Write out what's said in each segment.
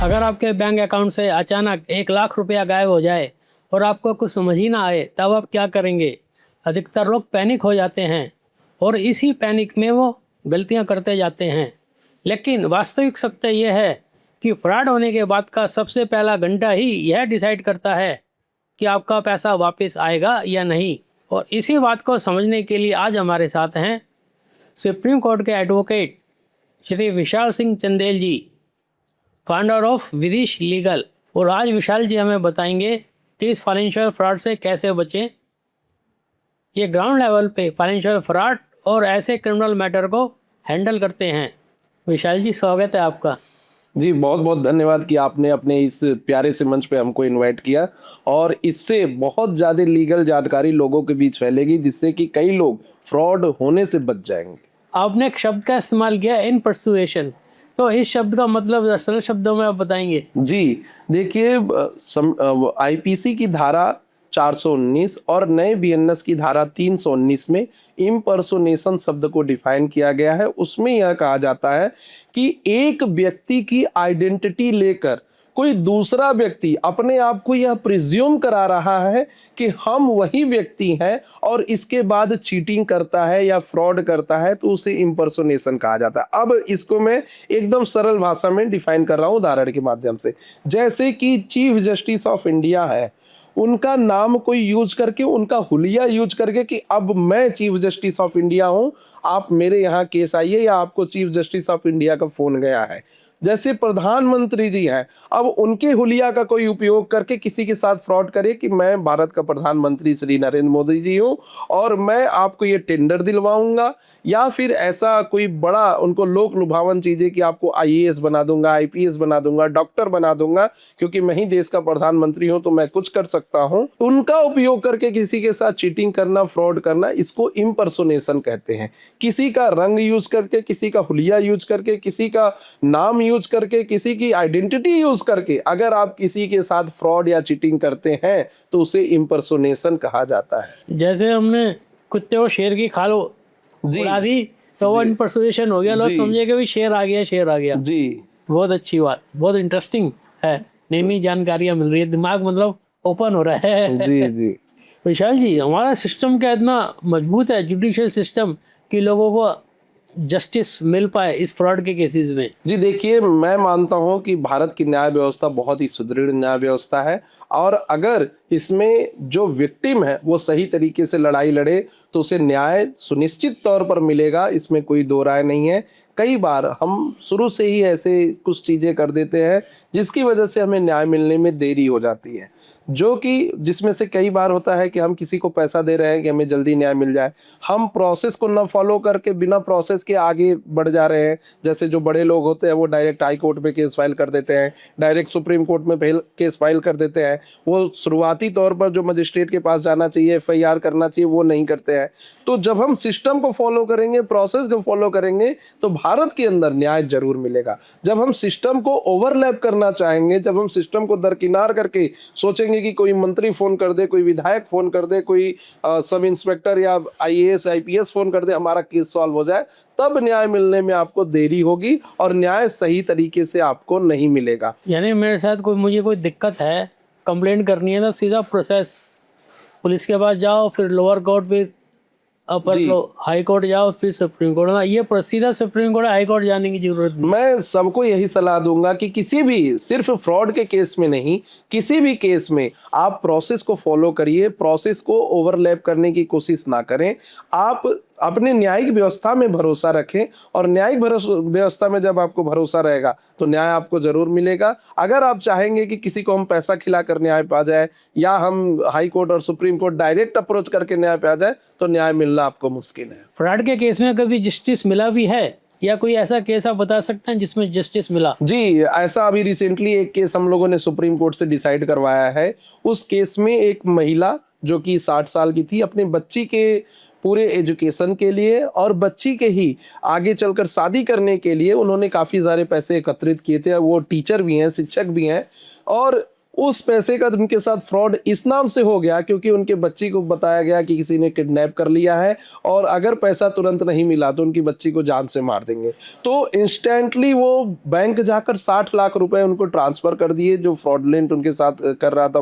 अगर आपके bank account से अचानक 1 लाख रुपया गायब हो जाए और आपको कुछ समझ ही ना आए, तब आप क्या करेंगे? अधिकतर लोग पैनिक हो जाते हैं और इसी पैनिक में वो गलतियां करते जाते हैं। लेकिन वास्तविक सत्य यह है कि फ्रॉड होने के बाद का सबसे पहला घंटा ही यह डिसाइड करता है कि आपका पैसा वापस आएगा या नहीं। और इसी बात को समझने के लिए आज हमारे साथ हैं सुप्रीम कोर्ट के advocate Shri Vishal Singh Chandel ji, founder of Vidish Legal. और आज विशाल जी हमें बताएंगे कि इस फाइनेंशियल फ्रॉड से कैसे बचें। ये ग्राउंड लेवल पे फाइनेंशियल फ्रॉड और ऐसे क्रिमिनल मैटर को हैंडल करते हैं। विशाल जी, स्वागत है आपका। जी, बहुत बहुत धन्यवाद कि आपने अपने इस प्यारे से मंच पे हमको इनवाइट किया और इससे बहुत ज़्यादा लीगल जानकारी लोगों के बीच फैलेगी, जिससे कि कई लोग फ्रॉड होने से बच जाएंगे। आपने एक शब्द का इस्तेमाल किया, इन परसुएशन, तो इस शब्द का मतलब सरल शब्दों में आप बताएंगे? जी, देखिए, आईपीसी की धारा 419 और नए बीएनएस की धारा 319 में इम्पर्सोनेशन शब्द को डिफाइन किया गया है। उसमें यह कहा जाता है कि एक व्यक्ति की आइडेंटिटी लेकर कोई दूसरा व्यक्ति अपने आप को यह प्रिज्यूम करा रहा है कि हम वही व्यक्ति हैं और इसके बाद चीटिंग करता है या फ्रॉड करता है, तो उसे इम्पर्सोनेशन कहा जाता है। अब इसको मैं एकदम सरल भाषा में डिफाइन कर रहा हूं उदाहरण के माध्यम से। जैसे कि चीफ जस्टिस ऑफ इंडिया है, उनका नाम कोई यूज करके, उनका हुलिया यूज करके कि अब मैं चीफ जस्टिस ऑफ इंडिया हूं, आप मेरे यहाँ केस आइए, या आपको चीफ जस्टिस ऑफ इंडिया का फोन गया है। जैसे प्रधानमंत्री जी हैं, अब उनके हुलिया का कोई उपयोग करके किसी के साथ फ्रॉड करे कि मैं भारत का प्रधानमंत्री श्री नरेंद्र मोदी जी हूं और मैं आपको ये टेंडर दिलवाऊंगा, या फिर ऐसा कोई बड़ा उनको लोक लुभावन चीजें कि आपको आईएएस बना दूंगा, आईपीएस बना दूंगा, डॉक्टर बना दूंगा, क्योंकि मैं ही देश का प्रधानमंत्री हूं तो मैं कुछ कर सकता हूं। उनका उपयोग करके किसी के साथ चीटिंग करना, फ्रॉड करना, इसको इम्पर्सोनेशन कहते हैं। किसी का रंग यूज करके, किसी का हुलिया यूज करके, किसी का नाम यूज करके, किसी की आइडेंटिटी यूज करके अगर आप किसी के साथ फ्रॉड या चीटिंग करते हैं तो उसे इम्पर्सोनेशन कहा जाता है। जैसे हमने कुत्ते को शेर की खाल उड़ा दी तो वो इम्पर्सोनेशन हो गया, लोग समझे कि भी शेर आ गया, शेर आ गया। जी, बहुत अच्छी बात, बहुत इंटरेस्टिंग है। नई नई जानकारियां मिल रही है, दिमाग मतलब ओपन हो रहा है। जी, जी। विशाल जी, हमारा सिस्टम क्या इतना मजबूत है, जुडिशियल सिस्टम, कि लोगों को जस्टिस मिल पाए इस फ्रॉड के केसेस में? जी, देखिए, मैं मानता हूं कि भारत की न्याय व्यवस्था बहुत ही सुदृढ़ न्याय व्यवस्था है और अगर इसमें जो विक्टिम है वो सही तरीके से लड़ाई लड़े तो उसे न्याय सुनिश्चित तौर पर मिलेगा, इसमें कोई दो राय नहीं है। कई बार हम शुरू से ही ऐसे कुछ चीज़ें कर देते हैं जिसकी वजह से हमें न्याय मिलने में देरी हो जाती है, जो कि जिसमें से कई बार होता है कि हम किसी को पैसा दे रहे हैं कि हमें जल्दी न्याय मिल जाए, हम प्रोसेस को न फॉलो करके बिना प्रोसेस के आगे बढ़ जा रहे हैं। जैसे जो बड़े लोग होते हैं वो डायरेक्ट हाई कोर्ट में केस फाइल कर देते हैं, डायरेक्ट सुप्रीम कोर्ट में केस फाइल कर देते हैं। वो शुरुआती तौर पर जो मजिस्ट्रेट के पास जाना चाहिए, एफआईआर करना चाहिए, वो नहीं करते हैं। तो जब हम सिस्टम को फॉलो करेंगे, प्रोसेस को फॉलो करेंगे, तो भारत के अंदर न्याय जरूर मिलेगा। जब हम सिस्टम को ओवरलैप करना चाहेंगे, जब हम सिस्टम को दरकिनार करके सोचेंगे कि कोई मंत्री फोन कर दे, कोई विधायक फोन कर दे, कोई सब इंस्पेक्टर या आईएएस आईपीएस फोन कर दे, हमारा केस सॉल्व हो जाए, तब न्याय मिलने में आपको देरी होगी और न्याय सही तरीके से आपको नहीं मिलेगा। यानी मेरे साथ मुझे कोई दिक्कत है, कंप्लेंट करनी है, तो सीधा प्रोसेस पुलिस के पास जाओ, फिर लोअर कोर्ट, फिर अपर हाई कोर्ट जाओ, फिर सुप्रीम कोर्ट। ना ये सीधा सुप्रीम कोर्ट, हाई कोर्ट जाने की जरूरत नहीं। मैं सबको यही सलाह दूंगा कि किसी भी, सिर्फ फ्रॉड के केस में नहीं, किसी भी केस में आप प्रोसेस को फॉलो करिए, प्रोसेस को ओवरलैप करने की कोशिश ना करें। आप अपने न्यायिक व्यवस्था में भरोसा रखें और न्यायिक व्यवस्था में जब आपको भरोसा रहेगा तो न्याय आपको जरूर मिलेगा। अगर आप चाहेंगे कि किसी को हम पैसा खिलाकर न्याय पा जाए या हम हाई कोर्ट और सुप्रीम कोर्ट डायरेक्ट अप्रोच करके न्याय पा जाए, तो न्याय मिलना आपको मुश्किल है। फ्रॉड के केस में कभी जस्टिस मिला भी है, या कोई ऐसा केस आप बता सकते हैं जिसमें जस्टिस मिला? जी, ऐसा अभी रिसेंटली एक केस हम लोगों ने सुप्रीम कोर्ट से डिसाइड करवाया है। उस केस में एक महिला जो कि 60 साल की थी, अपने बच्ची के पूरे एजुकेशन के लिए और बच्ची के ही आगे चलकर शादी करने के लिए उन्होंने काफ़ी सारे पैसे एकत्रित किए थे। वो टीचर भी हैं, शिक्षक भी हैं, और उस पैसे का उनके साथ फ्रॉड इस नाम से हो गया क्योंकि उनके बच्ची को बताया गया कि किसी ने किडनैप कर लिया है और अगर पैसा तुरंत नहीं मिला तो उनकी बच्ची को जान से मार देंगे। तो इंस्टेंटली वो बैंक जाकर 60 लाख रुपए उनको ट्रांसफर कर दिए, जो फ्रॉडलेंट उनके साथ कर रहा था,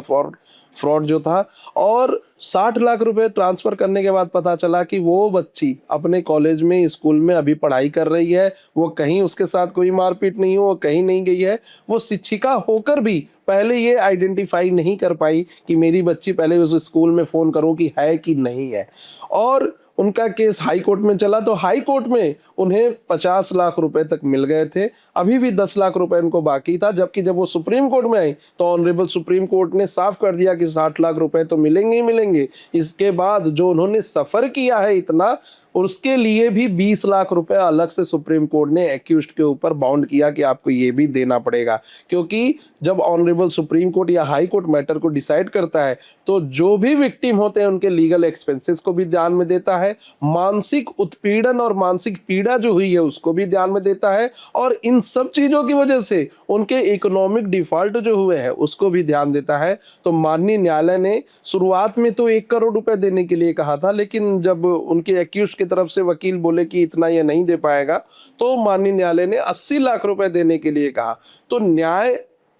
फ्रॉड जो था। और 60 लाख रुपए ट्रांसफर करने के बाद पता चला कि वो बच्ची अपने कॉलेज में, स्कूल में अभी पढ़ाई कर रही है, वो कहीं उसके साथ कोई मारपीट नहीं हो, वो कहीं नहीं गई है। वो शिक्षिका होकर भी पहले ये आइडेंटिफाई नहीं कर पाई कि मेरी बच्ची, पहले उस स्कूल में फोन करूं कि है कि नहीं है। और उनका केस हाई कोर्ट में चला तो हाई कोर्ट में उन्हें 50 लाख रुपए तक मिल गए थे, अभी भी 10 लाख रुपए उनको बाकी था। जबकि जब वो सुप्रीम कोर्ट में आई तो ऑनरेबल सुप्रीम कोर्ट ने साफ कर दिया कि 60 लाख रुपए तो मिलेंगे ही मिलेंगे। इसके बाद जो उन्होंने सफर किया है इतना, उसके लिए भी 20 लाख रुपए अलग से सुप्रीम कोर्ट ने एक्यूज्ड के ऊपर बाउंड किया कि आपको ये भी देना पड़ेगा। क्योंकि जब ऑनरेबल सुप्रीम कोर्ट या हाई कोर्ट मैटर को डिसाइड करता है तो जो भी विक्टिम होते हैं उनके लीगल एक्सपेंसेस को भी ध्यान में देता है, मानसिक उत्पीड़न और मानसिक पीड़ा जो हुई है उसको भी ध्यान में देता है, और इन सब चीजों की वजह से उनके इकोनॉमिक डिफॉल्ट जो हुए हैं उसको भी ध्यान देता है। तो माननीय न्यायालय ने शुरुआत में तो 1 करोड़ रुपए देने के लिए कहा था, लेकिन जब उनके एक्यूज की तरफ से वकील बोले कि इतना ये नहीं दे पाएगा तो माननीय न्यायालय ने 80 लाख रुपए देने के लिए कहा। तो न्याय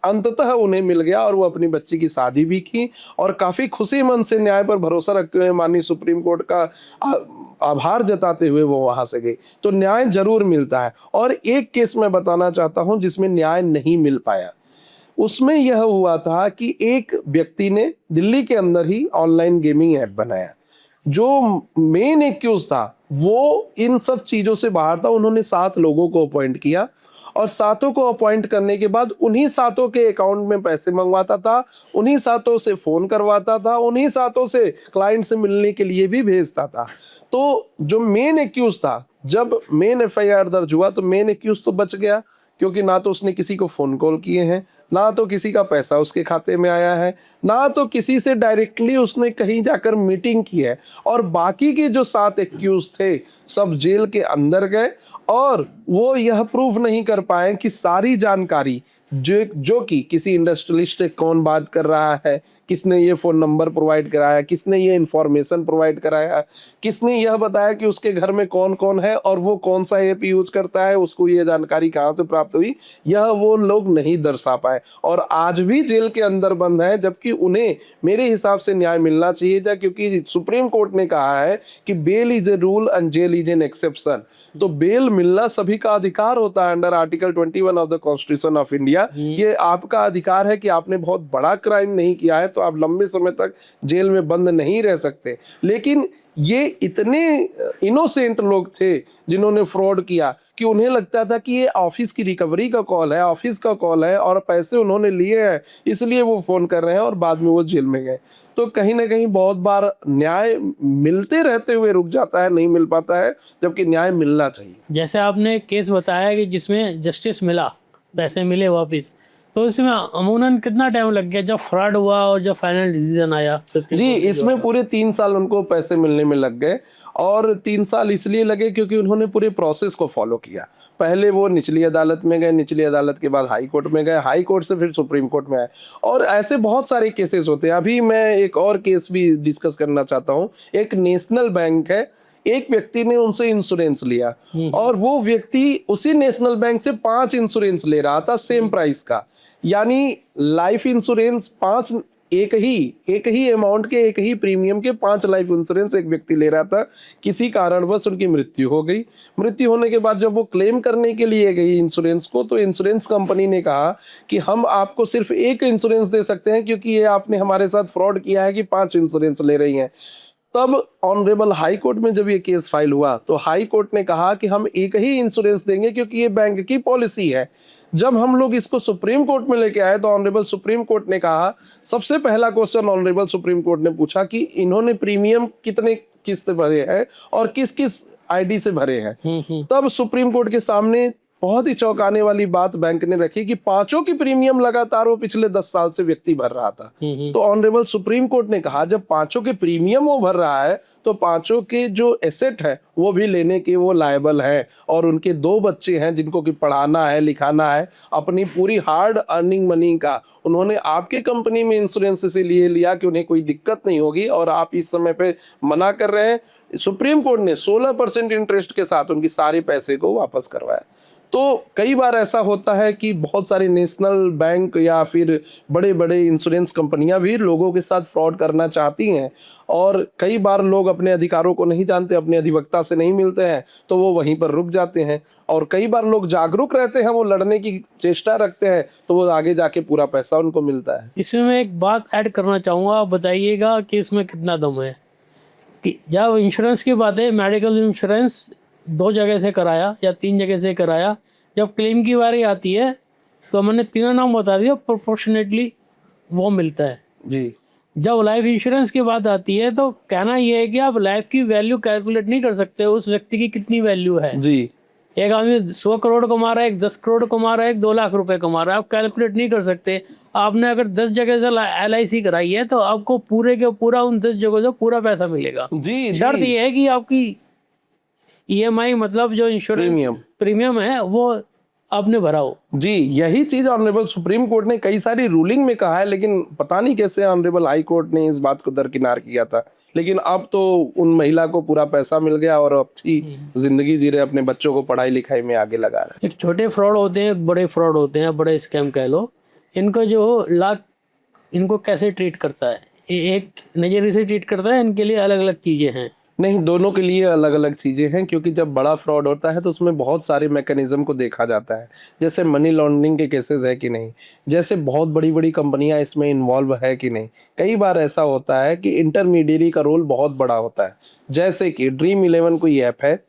अंततः उन्हें मिल गया और वो अपनी बच्ची की शादी भी की और काफी खुशी मन से न्याय पर भरोसा रखते हुए माननीय सुप्रीम कोर्ट का आभार जताते हुए वो वहां से गई। तो न्याय जरूर मिलता है। और एक केस मैं बताना चाहता हूं जिसमें न्याय नहीं मिल पाया। उसमें यह हुआ था कि एक व्यक्ति ने दिल्ली के अंदर ही ऑनलाइन गेमिंग ऐप बनाया। जो मेन एक्यूज था वो इन सब चीजों से बाहर था। उन्होंने 7 लोगों को अपॉइंट किया और 7 को अपॉइंट करने के बाद उन्हीं 7 के अकाउंट में पैसे मंगवाता था, उन्हीं 7 से फोन करवाता था, उन्हीं 7 से क्लाइंट से मिलने के लिए भी भेजता था। तो जो मेन एक्यूज था, जब मेन एफआईआर दर्ज हुआ तो मेन एक्यूज तो बच गया, क्योंकि ना तो उसने किसी को फोन कॉल किए हैं, ना तो किसी का पैसा उसके खाते में आया है, ना तो किसी से डायरेक्टली उसने कहीं जाकर मीटिंग की है। और बाकी के जो 7 एक्यूज थे सब जेल के अंदर गए और वो यह प्रूफ नहीं कर पाए कि सारी जानकारी जो कि किसी इंडस्ट्रियलिस्ट से कौन बात कर रहा है, किसने ये फोन नंबर प्रोवाइड कराया, किसने ये इंफॉर्मेशन प्रोवाइड कराया, किसने यह बताया कि उसके घर में कौन कौन है और वो कौन सा ऐप यूज करता है, उसको ये जानकारी कहाँ से प्राप्त हुई, यह वो लोग नहीं दर्शा पाए और आज भी जेल के अंदर बंद है। जबकि उन्हें मेरे हिसाब से न्याय मिलना चाहिए था, क्योंकि सुप्रीम कोर्ट ने कहा है कि bail is a rule and jail is an exception. तो बेल मिलना सभी का अधिकार होता है under article 21 of the constitution of India. ये आपका अधिकार है कि आपने बहुत बड़ा क्राइम नहीं किया है तो आप लंबे समय तक जेल में बंद नहीं रह सकते। लेकिन ये इतने इनोसेंट लोग थे जिन्होंने फ्रॉड किया कि उन्हें लगता था कि ये ऑफिस की रिकवरी का कॉल है, ऑफिस का कॉल है और पैसे उन्होंने लिए हैं इसलिए वो फोन कर रहे हैं और बाद में वो जेल में गए। तो कहीं ना कहीं बहुत बार न्याय मिलते रहते हुए रुक जाता है, नहीं मिल पाता है, जबकि न्याय मिलना चाहिए। जैसे आपने एक केस बताया कि जिसमें जस्टिस मिला, पैसे मिले वापस, तो इसमें अमूमन कितना टाइम लग गया जब फ्रॉड हुआ और जब फाइनल डिसीजन आया? जी, इसमें पूरे 3 साल उनको पैसे मिलने में लग गए और 3 साल इसलिए लगे क्योंकि उन्होंने पूरे प्रोसेस को फॉलो किया। पहले वो निचली अदालत में गए, निचली अदालत के बाद हाई कोर्ट में गए, हाई कोर्ट से फिर सुप्रीम कोर्ट में आए और ऐसे बहुत सारे केसेस होते हैं। अभी मैं एक और केस भी डिस्कस करना चाहता हूँ। एक नेशनल बैंक है, एक व्यक्ति ने उनसे इंश्योरेंस लिया और वो व्यक्ति उसी नेशनल बैंक से 5 इंश्योरेंस ले रहा था सेम प्राइस का। यानी लाइफ इंश्योरेंस 5, एक ही अमाउंट के, एक ही प्रीमियम के 5 लाइफ इंश्योरेंस एक व्यक्ति ले रहा था। किसी कारणवश उनकी मृत्यु हो गई। मृत्यु होने के बाद जब वो क्लेम करने के लिए गई इंश्योरेंस को, तो इंश्योरेंस कंपनी ने कहा कि हम आपको सिर्फ एक इंश्योरेंस दे सकते हैं क्योंकि ये आपने हमारे साथ फ्रॉड किया है कि 5 इंश्योरेंस ले रही हैं। तब ऑनरेबल हाई कोर्ट में जब ये केस फाइल हुआ तो हाई कोर्ट ने कहा कि हम एक ही इंश्योरेंस देंगे क्योंकि ये बैंक की पॉलिसी है। जब हम लोग इसको सुप्रीम कोर्ट में लेके आए तो ऑनरेबल सुप्रीम कोर्ट ने कहा, सबसे पहला क्वेश्चन ऑनरेबल सुप्रीम कोर्ट ने पूछा कि इन्होंने प्रीमियम कितने किस्त भरे हैं और किस किस आईडी से भरे हैं। तब सुप्रीम कोर्ट के सामने बहुत ही चौंकाने वाली बात बैंक ने रखी कि पांचों की प्रीमियम लगातार वो पिछले 10 साल से व्यक्ति भर रहा था। तो ऑनरेबल सुप्रीम कोर्ट ने कहा जब पांचों के प्रीमियम वो भर रहा है तो पांचों के जो एसेट है वो भी लेने के वो लायबल है, और उनके 2 बच्चे हैं जिनको कि पढ़ाना है लिखाना है, अपनी पूरी हार्ड अर्निंग मनी का उन्होंने आपके कंपनी में इंश्योरेंस से लिए लिया कि उन्हें कोई दिक्कत नहीं होगी, और आप इस समय पे मना कर रहे हैं। सुप्रीम कोर्ट ने 16% इंटरेस्ट के साथ उनकी सारे पैसे को वापस करवाया। तो कई बार ऐसा होता है कि बहुत सारे नेशनल बैंक या फिर बड़े बड़े इंश्योरेंस कंपनियां भी लोगों के साथ फ्रॉड करना चाहती हैं, और कई बार लोग अपने अधिकारों को नहीं जानते, अपने अधिवक्ता से नहीं मिलते हैं तो वो वहीं पर रुक जाते हैं, और कई बार लोग जागरूक रहते हैं, वो लड़ने की चेष्टा रखते हैं तो वो आगे जाके पूरा पैसा उनको मिलता है। इसमें मैं एक बात ऐड करना चाहूँगा, आप बताइएगा कि इसमें कितना दम है। कि जब इंश्योरेंस की बात है, मेडिकल इंश्योरेंस 2 जगह से कराया या 3 जगह से कराया, जब क्लेम की बारी आती है तो मैंने तीनों नाम बता दिया, प्रोपोर्शनेटली वो मिलता है। जी जब लाइफ इंश्योरेंस की बात आती है तो कहना यह है कि आप लाइफ की वैल्यू कैलकुलेट नहीं कर सकते, उस व्यक्ति की कितनी वैल्यू है। जी एक आदमी 100 करोड़ कमा रहा है, एक 10 करोड़ कमा रहा है, एक 2 लाख रुपए कमा रहा है, आप कैलकुलेट नहीं कर सकते। आपने अगर 10 जगह से LIC कराई है तो आपको पूरे के पूरा उन 10 जगह से पूरा पैसा मिलेगा। जी शर्त ये है कि आपकी EMI मतलब जो इंश्योरेंस प्रीमियम है वो आपने भरा हो। जी, यही चीज ऑनरेबल सुप्रीम कोर्ट ने कई सारी रूलिंग में कहा है, लेकिन पता नहीं कैसे ऑनरेबल हाई कोर्ट ने इस बात को दरकिनार किया था। लेकिन अब तो उन महिला को पूरा पैसा मिल गया और अच्छी जिंदगी जी रहे, अपने बच्चों को पढ़ाई लिखाई में आगे लगा रहे। एक छोटे फ्रॉड होते हैं, एक बड़े फ्रॉड होते हैं, बड़े स्कैम कह लो। इनको जो लाख इनको कैसे ट्रीट करता है, एक नजरिए से ट्रीट करता है, इनके लिए अलग अलग चीजें हैं। नहीं, दोनों के लिए अलग अलग चीज़ें हैं, क्योंकि जब बड़ा फ्रॉड होता है तो उसमें बहुत सारे मैकेनिज्म को देखा जाता है। जैसे मनी लॉन्ड्रिंग के केसेस है कि नहीं, जैसे बहुत बड़ी बड़ी कंपनियां इसमें इन्वॉल्व है कि नहीं। कई बार ऐसा होता है कि इंटरमीडियरी का रोल बहुत बड़ा होता है, जैसे कि Dream11 कोई ऐप है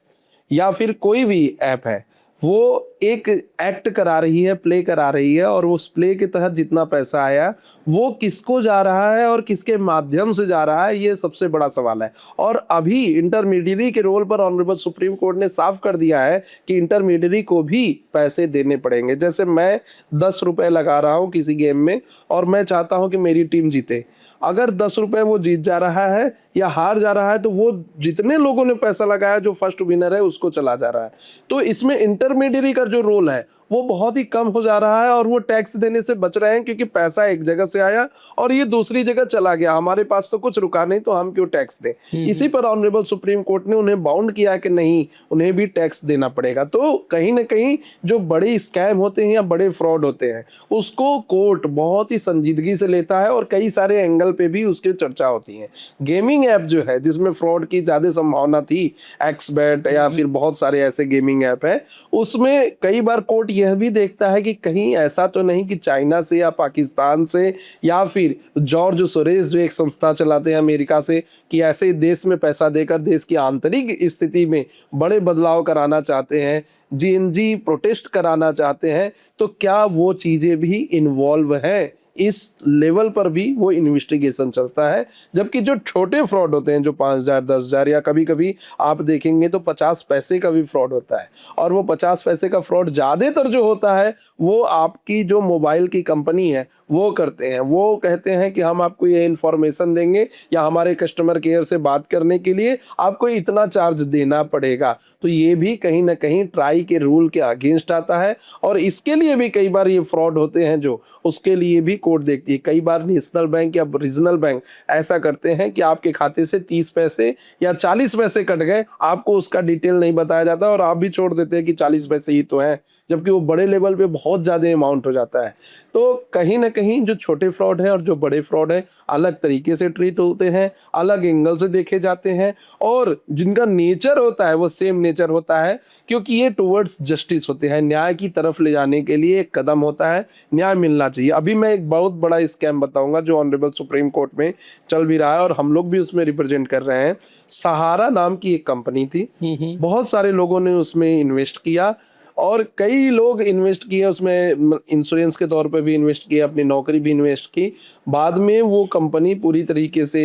या फिर कोई भी ऐप है, वो एक एक्ट करा रही है, प्ले करा रही है, और उस प्ले के तहत जितना पैसा आया वो किसको जा रहा है और किसके माध्यम से जा रहा है, ये सबसे बड़ा सवाल है। और अभी इंटरमीडियरी के रोल पर ऑनरेबल सुप्रीम कोर्ट ने साफ कर दिया है कि इंटरमीडियरी को भी पैसे देने पड़ेंगे। जैसे मैं 10 रुपए लगा रहा हूँ किसी गेम में और मैं चाहता हूँ कि मेरी टीम जीते, अगर 10 रुपए वो जीत जा रहा है या हार जा रहा है तो वो जितने लोगों ने पैसा लगाया, जो फर्स्ट विनर है उसको चला जा रहा है। तो इसमें इंटरमीडियरी का जो रोल है वो बहुत ही कम हो जा रहा है, और वो टैक्स देने से बच रहे हैं, क्योंकि पैसा एक जगह से आया और ये दूसरी जगह चला गया, हमारे पास तो कुछ रुका नहीं, तो हम क्यों टैक्स दें। इसी पर ऑनरेबल सुप्रीम कोर्ट ने उन्हें बाउंड किया कि नहीं, उन्हें भी टैक्स देना पड़ेगा। तो कहीं ना कहीं जो बड़े स्कैम होते हैं या बड़े फ्रॉड होते हैं उसको कोर्ट बहुत ही संजीदगी से लेता है, और कई सारे एंगल पे भी उसकी चर्चा होती है। गेमिंग ऐप जो है जिसमें फ्रॉड की ज्यादा संभावना थी, एक्सबेट या फिर बहुत सारे ऐसे गेमिंग ऐप है, उसमें कई बार कोर्ट यह भी देखता है कि कहीं ऐसा तो नहीं कि चाइना से या पाकिस्तान से या फिर जॉर्ज सोरेस जो एक संस्था चलाते हैं अमेरिका से, कि ऐसे देश में पैसा देकर देश की आंतरिक स्थिति में बड़े बदलाव कराना चाहते हैं, GNG प्रोटेस्ट कराना चाहते हैं, तो क्या वो चीजें भी इन्वॉल्व हैं। इस लेवल पर भी वो इन्वेस्टिगेशन चलता है। जबकि जो छोटे फ्रॉड होते हैं, जो 5,000 10,000 या कभी कभी आप देखेंगे तो 50 पैसे का भी फ्रॉड होता है, और वो 50 पैसे का फ्रॉड ज़्यादातर जो होता है वो आपकी जो मोबाइल की कंपनी है वो करते हैं। वो कहते हैं कि हम आपको ये इन्फॉर्मेशन देंगे या हमारे कस्टमर केयर से बात करने के लिए आपको इतना चार्ज देना पड़ेगा। तो ये भी कहीं ना कहीं ट्राई के रूल के अगेंस्ट आता है, और इसके लिए भी कई बार ये फ्रॉड होते हैं जो उसके लिए भी कोर्ट देखती है। कई बार नेशनल बैंक या रीजनल बैंक ऐसा करते हैं कि आपके खाते से 30 पैसे या 40 पैसे कट गए, आपको उसका डिटेल नहीं बताया जाता और आप भी छोड़ देते हैं कि 40 पैसे ही तो हैं, जबकि वो बड़े लेवल पे बहुत ज़्यादा अमाउंट हो जाता है। तो कहीं ना कहीं जो छोटे फ्रॉड है और जो बड़े फ्रॉड है अलग तरीके से ट्रीट होते हैं, अलग एंगल से देखे जाते हैं, और जिनका नेचर होता है वो सेम नेचर होता है, क्योंकि ये टुवर्ड्स जस्टिस होते हैं, न्याय की तरफ ले जाने के लिए एक कदम होता है, न्याय मिलना चाहिए। अभी मैं एक बहुत बड़ा स्कैम बताऊंगा जो ऑनरेबल सुप्रीम कोर्ट में चल भी रहा है और हम लोग भी उसमें रिप्रेजेंट कर रहे हैं। सहारा नाम की एक कंपनी थी, बहुत सारे लोगों ने उसमें इन्वेस्ट किया, और कई लोग इन्वेस्ट किए उसमें, इंश्योरेंस के तौर पे भी इन्वेस्ट किया, अपनी नौकरी भी इन्वेस्ट की। बाद में वो कंपनी पूरी तरीके से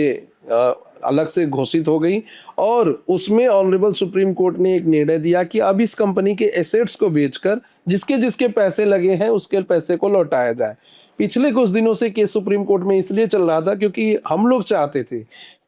अलग से घोषित हो गई और उसमें ऑनरेबल सुप्रीम कोर्ट ने एक निर्णय दिया कि अब इस कंपनी के एसेट्स को बेचकर जिसके जिसके पैसे लगे हैं उसके पैसे को लौटाया जाए। पिछले कुछ दिनों से केस सुप्रीम कोर्ट में इसलिए चल रहा था क्योंकि हम लोग चाहते थे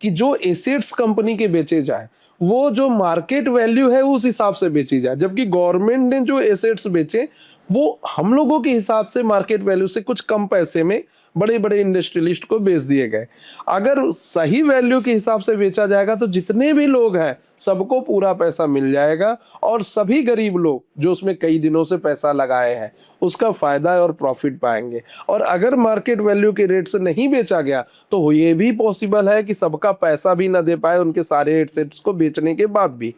कि जो एसेट्स कंपनी के बेचे जाए वो जो मार्केट वैल्यू है उस हिसाब से बेची जाए, जबकि गवर्नमेंट ने जो एसेट्स बेचे वो हम लोगों के हिसाब से मार्केट वैल्यू से कुछ कम पैसे में बड़े बड़े इंडस्ट्रियलिस्ट को बेच दिए गए। अगर सही वैल्यू के हिसाब से बेचा जाएगा तो जितने भी लोग हैं सबको पूरा पैसा मिल जाएगा और सभी गरीब लोग जो उसमें कई दिनों से पैसा लगाए हैं उसका फायदा और प्रॉफिट पाएंगे। और अगर मार्केट वैल्यू के रेट से नहीं बेचा गया तो ये भी पॉसिबल है कि सबका पैसा भी ना दे पाए उनके सारे एसेट्स को बेचने के बाद भी।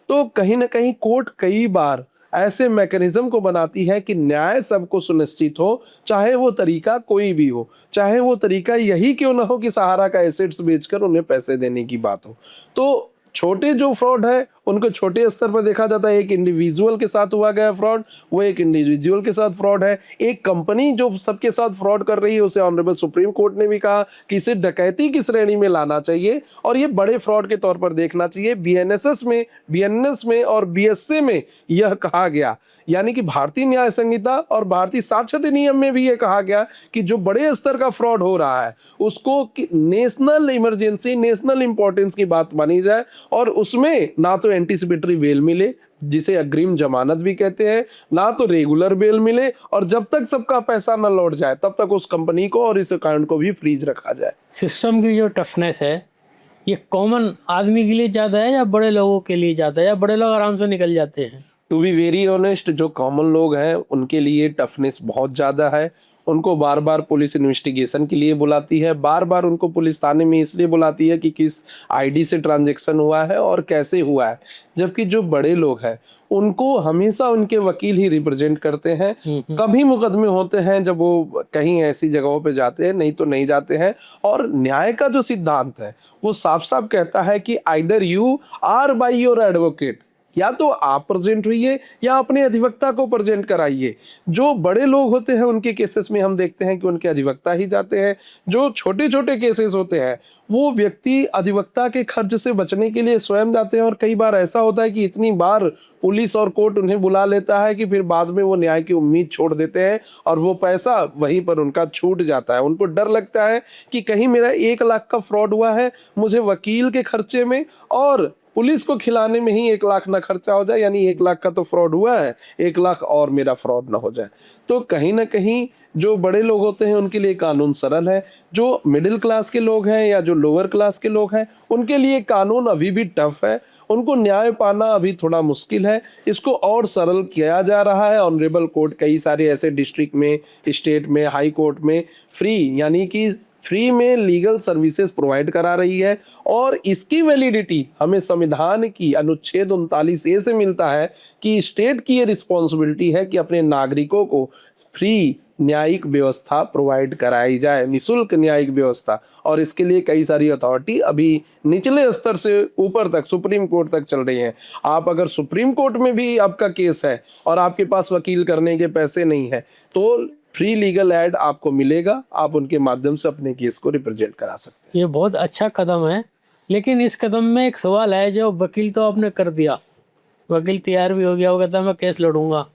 तो कहीं ना कहीं कोर्ट कई बार ऐसे मैकेनिज्म को बनाती है कि न्याय सबको सुनिश्चित हो, चाहे वो तरीका कोई भी हो, चाहे वो तरीका यही क्यों ना हो कि सहारा का एसेट्स बेचकर उन्हें पैसे देने की बात हो। तो छोटे जो फ्रॉड है उनको छोटे स्तर पर देखा जाता है। एक इंडिविजुअल के साथ हुआ गया फ्रॉड वो एक इंडिविजुअल के साथ फ्रॉड है। एक कंपनी जो सबके साथ फ्रॉड कर रही है उसे ऑनरेबल सुप्रीम कोर्ट ने भी कहा कि इसे डकैती की श्रेणी में लाना चाहिए और ये बड़े फ्रॉड के तौर पर देखना चाहिए। बीएनएस में और बीएसए में यह कहा गया, यानी कि भारतीय न्याय संहिता और भारतीय साक्ष्य अधिनियम में भी यह कहा गया कि जो बड़े स्तर का फ्रॉड हो रहा है उसको नेशनल इमरजेंसी, नेशनल इंपॉर्टेंस की बात मानी जाए और उसमें ना तो एंटीसिपेटरी बेल मिले जिसे अग्रिम जमानत भी कहते हैं, ना तो रेगुलर बेल मिले और जब तक सबका पैसा न लौट जाए तब तक उस कंपनी को और इस अकाउंट को भी फ्रीज रखा जाए। सिस्टम की जो टफनेस है ये कॉमन आदमी के लिए ज़्यादा है या बड़े लोगों के लिए ज़्यादा है, या बड़े लोग आराम से निकल जाते हैं? टू बी वेरी ऑनेस्ट, जो कॉमन लोग हैं उनके लिए टफनेस बहुत ज़्यादा है। उनको बार बार पुलिस इन्वेस्टिगेशन के लिए बुलाती है, बार बार उनको पुलिस थाने में इसलिए बुलाती है कि किस आईडी से ट्रांजैक्शन हुआ है और कैसे हुआ है। जबकि जो बड़े लोग हैं उनको हमेशा उनके वकील ही रिप्रेजेंट करते हैं। कभी मुकदमे होते हैं जब वो कहीं ऐसी जगहों पे जाते हैं, नहीं तो नहीं जाते हैं। और न्याय का जो सिद्धांत है वो साफ साफ कहता है कि either you are by your advocate, या तो आप प्रेजेंट होइए या अपने अधिवक्ता को प्रेजेंट कराइए। जो बड़े लोग होते हैं उनके केसेस में हम देखते हैं कि उनके अधिवक्ता ही जाते हैं। जो छोटे छोटे केसेस होते हैं वो व्यक्ति अधिवक्ता के खर्च से बचने के लिए स्वयं जाते हैं। और कई बार ऐसा होता है कि इतनी बार पुलिस और कोर्ट उन्हें बुला लेता है कि फिर बाद में वो न्याय की उम्मीद छोड़ देते हैं और वो पैसा वहीं पर उनका छूट जाता है। उनको डर लगता है कि कहीं मेरा 1 लाख का फ्रॉड हुआ है, मुझे वकील के खर्चे में और पुलिस को खिलाने में ही 1 लाख ना खर्चा हो जाए, यानी 1 लाख का तो फ्रॉड हुआ है, 1 लाख और मेरा फ्रॉड ना हो जाए। तो कहीं ना कहीं जो बड़े लोग होते हैं उनके लिए कानून सरल है। जो मिडिल क्लास के लोग हैं या जो लोअर क्लास के लोग हैं उनके लिए कानून अभी भी टफ है, उनको न्याय पाना अभी थोड़ा मुश्किल है। इसको और सरल किया जा रहा है। ऑनरेबल कोर्ट कई सारे ऐसे डिस्ट्रिक्ट में, स्टेट में, हाई कोर्ट में फ्री यानी कि फ्री में लीगल सर्विसेज प्रोवाइड करा रही है। और इसकी वैलिडिटी हमें संविधान की अनुच्छेद 39A से मिलता है कि स्टेट की ये रिस्पॉन्सिबिलिटी है कि अपने नागरिकों को फ्री न्यायिक व्यवस्था प्रोवाइड कराई जाए, निशुल्क न्यायिक व्यवस्था। और इसके लिए कई सारी अथॉरिटी अभी निचले स्तर से ऊपर तक सुप्रीम कोर्ट तक चल रही हैं। आप अगर सुप्रीम कोर्ट में भी आपका केस है और आपके पास वकील करने के पैसे नहीं है तो फ्री लीगल एड आपको मिलेगा, आप उनके माध्यम से अपने केस को रिप्रेजेंट करा सकते हैं। ये बहुत अच्छा कदम है, लेकिन इस कदम में एक सवाल है। जो वकील तो आपने कर दिया, वकील तैयार भी हो गया, वो कहता है मैं केस लड़ूंगा,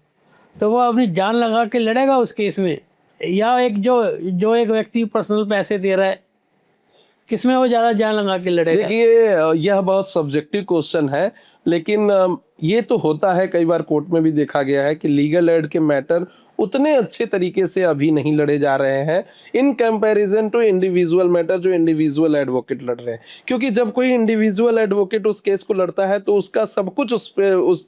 तो वो अपनी जान लगा के लड़ेगा उस केस में, या एक जो एक व्यक्ति पर्सनल पैसे दे रहा है, किसमें वो ज़्यादा जान लगा के लड़ेगा? देखिए, यह बहुत सब्जेक्टिव क्वेश्चन है, लेकिन ये तो होता है, कई बार कोर्ट में भी देखा गया है कि लीगल एड के मैटर उतने अच्छे तरीके से अभी नहीं लड़े जा रहे हैं in comparison to individual matter जो इंडिविजुअल एडवोकेट लड़ रहे हैं। क्योंकि जब कोई इंडिविजुअल एडवोकेट उस केस को लड़ता है तो उसका सब कुछ उस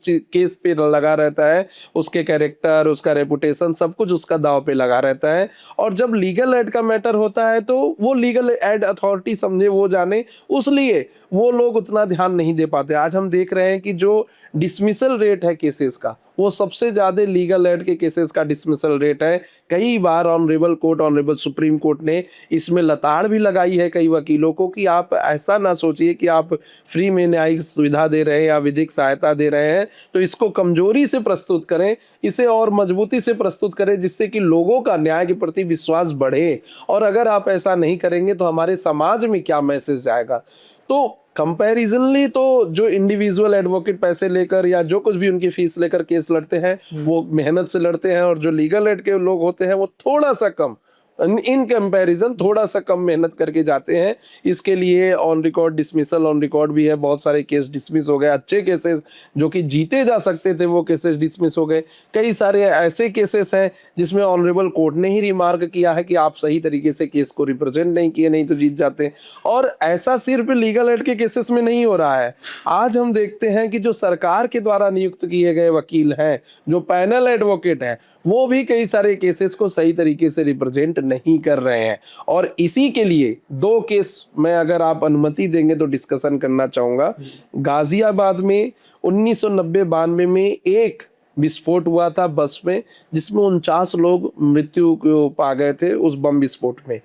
केस पे लगा रहता है, उसके कैरेक्टर, उसका रेपुटेशन, सब कुछ उसका दाव पे लगा रहता है। और जब लीगल एड का मैटर होता है तो वो लीगल एड अथॉरिटी समझे वो जाने, उसलिए वो लोग उतना ध्यान नहीं दे पाते। आज हम देख रहे हैं कि जो डिसमिसल रेट है केसेस का, वो सबसे ज्यादा लीगल एड के केसेस का डिसमिसल रेट है। कई बार honourable court, honourable supreme court ने इसमें लताड़ भी लगाई है कई वकीलों को कि आप ऐसा ना सोचिए कि आप फ्री में न्यायिक सुविधा दे रहे हैं या विधिक सहायता दे रहे हैं, तो इसको कमजोरी से प्रस्तुत करें, इसे और मजबूती से प्रस्तुत करें, जिससे कि लोगों का न्याय के प्रति विश्वास बढ़े। और अगर आप ऐसा नहीं करेंगे तो हमारे समाज में क्या मैसेज जाएगा? तो कंपैरिजनली तो जो इंडिविजुअल एडवोकेट पैसे लेकर या जो कुछ भी उनकी फीस लेकर केस लड़ते हैं वो मेहनत से लड़ते हैं, और जो लीगल एड के लोग होते हैं वो थोड़ा सा कम, इन कंपैरिजन थोड़ा सा कम मेहनत करके जाते हैं। इसके लिए on record dismissal on record भी है, बहुत सारे केस डिसमिस हो गए, अच्छे केसेस जो कि जीते जा सकते थे वो केसेस डिसमिस हो गए। कई सारे ऐसे केसेस हैं जिसमें ऑनरेबल कोर्ट ने ही रिमार्क किया है कि आप सही तरीके से केस को रिप्रेजेंट नहीं किए, नहीं तो जीत जाते हैं। और ऐसा सिर्फ लीगल एड के केसेस में नहीं हो रहा है। आज हम देखते हैं कि जो सरकार के द्वारा नियुक्त किए गए वकील हैं, जो पैनल एडवोकेट हैं, वो भी कई सारे केसेस को सही तरीके से रिप्रेजेंट नहीं कर रहे हैं। और इसी के लिए दो केस मैं अगर आप अनुमति देंगे तो डिस्कशन करना चाहूंगा। गाजियाबाद में 1990-92 में एक विस्फोट हुआ था बस में, जिसमें 49 लोग मृत्यु को पा गए थे उस बम विस्फोट में,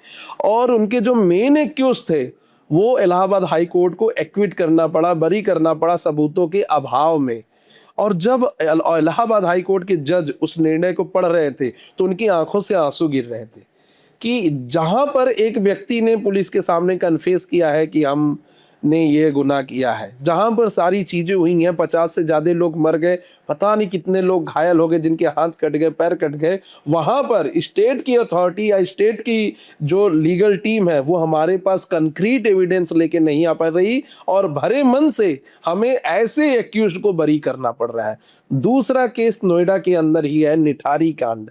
और उनके जो मेन एक्यूज थे वो इलाहाबाद हाई कोर्ट को एक्विट करना पड़ा, बरी करना पड़ा सबूतों के अभाव में। और जब इलाहाबाद हाई कोर्ट के जज उस निर्णय को पढ़ रहे थे तो उनकी आंखों से आंसू गिर रहे थे कि जहां पर एक व्यक्ति ने पुलिस के सामने कन्फेस किया है कि हमने ये गुनाह किया है, जहां पर सारी चीजें हुई हैं, 50 से ज्यादा लोग मर गए, पता नहीं कितने लोग घायल हो गए, जिनके हाथ कट गए, पैर कट गए, वहां पर स्टेट की अथॉरिटी या स्टेट की जो लीगल टीम है वो हमारे पास कंक्रीट एविडेंस लेके नहीं आ पा रही, और भरे मन से हमें ऐसे एक्यूज्ड को बरी करना पड़ रहा है। दूसरा केस नोएडा के अंदर ही है, निठारी कांड,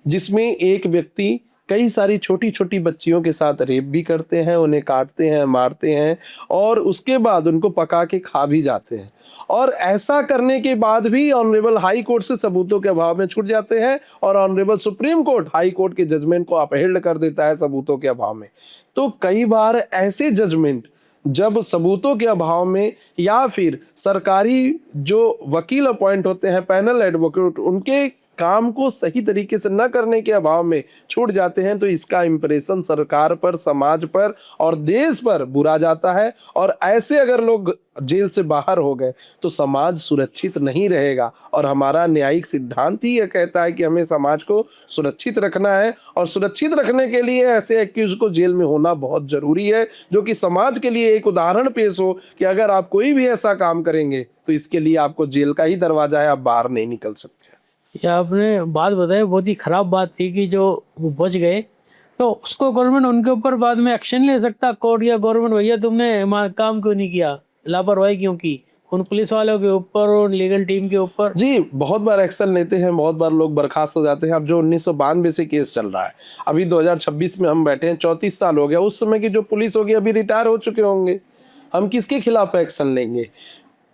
जिसमें एक व्यक्ति कई सारी छोटी छोटी बच्चियों के साथ रेप भी करते हैं, उन्हें काटते हैं, मारते हैं, और उसके बाद उनको पका के खा भी जाते हैं। और ऐसा करने के बाद भी ऑनरेबल हाई कोर्ट से सबूतों के अभाव में छूट जाते हैं, और honourable supreme court high court के जजमेंट को अपहेल्ड कर देता है सबूतों के अभाव में। तो कई बार ऐसे जजमेंट जब सबूतों के अभाव में या फिर सरकारी जो वकील अपॉइंट होते हैं, पैनल एडवोकेट, उनके काम को सही तरीके से न करने के अभाव में छूट जाते हैं, तो इसका इंप्रेशन सरकार पर, समाज पर और देश पर बुरा जाता है। और ऐसे अगर लोग जेल से बाहर हो गए तो समाज सुरक्षित नहीं रहेगा। और हमारा न्यायिक सिद्धांत ही यह कहता है कि हमें समाज को सुरक्षित रखना है, और सुरक्षित रखने के लिए ऐसे एक्यूज को जेल में होना बहुत जरूरी है, जो कि समाज के लिए एक उदाहरण पेश हो कि अगर आप कोई भी ऐसा काम करेंगे तो इसके लिए आपको जेल का ही दरवाजा है, आप बाहर नहीं निकल सकते। ये आपने बात बताई, बहुत ही खराब बात थी कि जो वो बच गए, तो उसको गवर्नमेंट उनके ऊपर बाद में एक्शन ले सकता कोर्ट या गवर्नमेंट, भैया तुमने काम क्यों नहीं किया, लापरवाही क्यों की, उन पुलिस वालों के ऊपर और लीगल टीम के ऊपर। जी, बहुत बार एक्शन लेते हैं, बहुत बार लोग बर्खास्त हो जाते हैं। अब जो 1992 से केस चल रहा है, अभी 2026 में हम बैठे हैं, 34 साल हो गया, उस समय की जो पुलिस होगी अभी रिटायर हो चुके होंगे, हम किसके खिलाफ एक्शन लेंगे?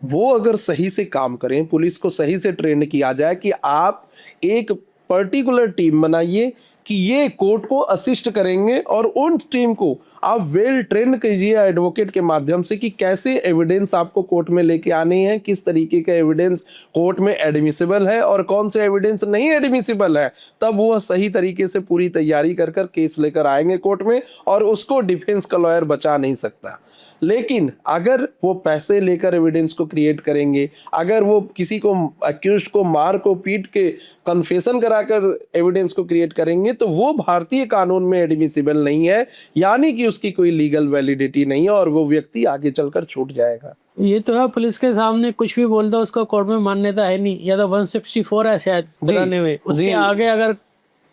वो अगर सही से काम करें, पुलिस को सही से ट्रेन किया जाए कि आप एक पर्टिकुलर टीम बनाइए कि ये कोर्ट को असिस्ट करेंगे, और उन टीम को आप वेल ट्रेन कीजिए एडवोकेट के माध्यम से कि कैसे एविडेंस आपको कोर्ट में लेके आने हैं, किस तरीके का एविडेंस कोर्ट में एडमिसिबल है और कौन से एविडेंस नहीं एडमिसिबल है। तब वो सही तरीके से पूरी तैयारी कर कर केस लेकर आएंगे कोर्ट में, और उसको डिफेंस का लॉयर बचा नहीं सकता। लेकिन अगर वो पैसे लेकर एविडेंस को क्रिएट करेंगे, अगर वो किसी को अक्यूज्ड को मार को पीट के कन्फेशन कराकर एविडेंस को क्रिएट करेंगे, तो वो भारतीय कानून में एडमिसिबल नहीं है, यानी कि उसकी कोई लीगल वैलिडिटी नहीं है, और वो व्यक्ति आगे चलकर छूट जाएगा। ये तो है, पुलिस के सामने कुछ भी बोलता है उसको कोर्ट में मान्यता है नहीं, या तो 164 है शायद पुराने में, उसके आगे अगर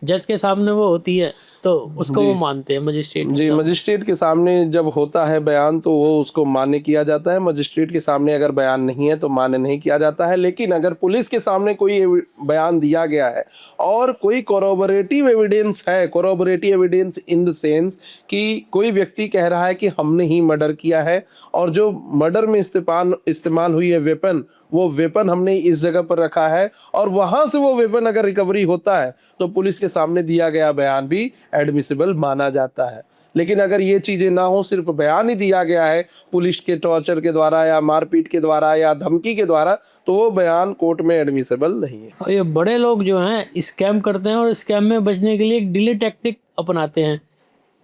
जज के सामने वो होती है तो उसको वो मानते हैं मजिस्ट्रेट। जी, मजिस्ट्रेट के सामने जब होता है बयान तो वो उसको मान्य किया जाता है, मजिस्ट्रेट के सामने अगर बयान नहीं है तो मान्य नहीं किया जाता है। लेकिन अगर पुलिस के सामने कोई बयान दिया गया है और कोई कोरोबोरेटिव एविडेंस है, कोरोबोरेटिव एविडेंस इन द सेंस कि कोई व्यक्ति कह रहा है कि हमने ही मर्डर किया है, और जो मर्डर में इस्तेमाल हुई है वेपन, वो वेपन हमने इस जगह पर रखा है, और वहां से वो वेपन अगर रिकवरी होता है तो पुलिस के सामने दिया गया बयान भी एडमिसिबल माना जाता है। लेकिन अगर ये चीजें ना हो, सिर्फ बयान ही दिया गया है पुलिस के टॉर्चर के द्वारा या मारपीट के द्वारा या धमकी के द्वारा, तो वो बयान कोर्ट में एडमिसिबल नहीं है। और ये बड़े लोग जो हैं स्कैम करते हैं, और स्कैम में बचने के लिए एक डिले टैक्टिक अपनाते हैं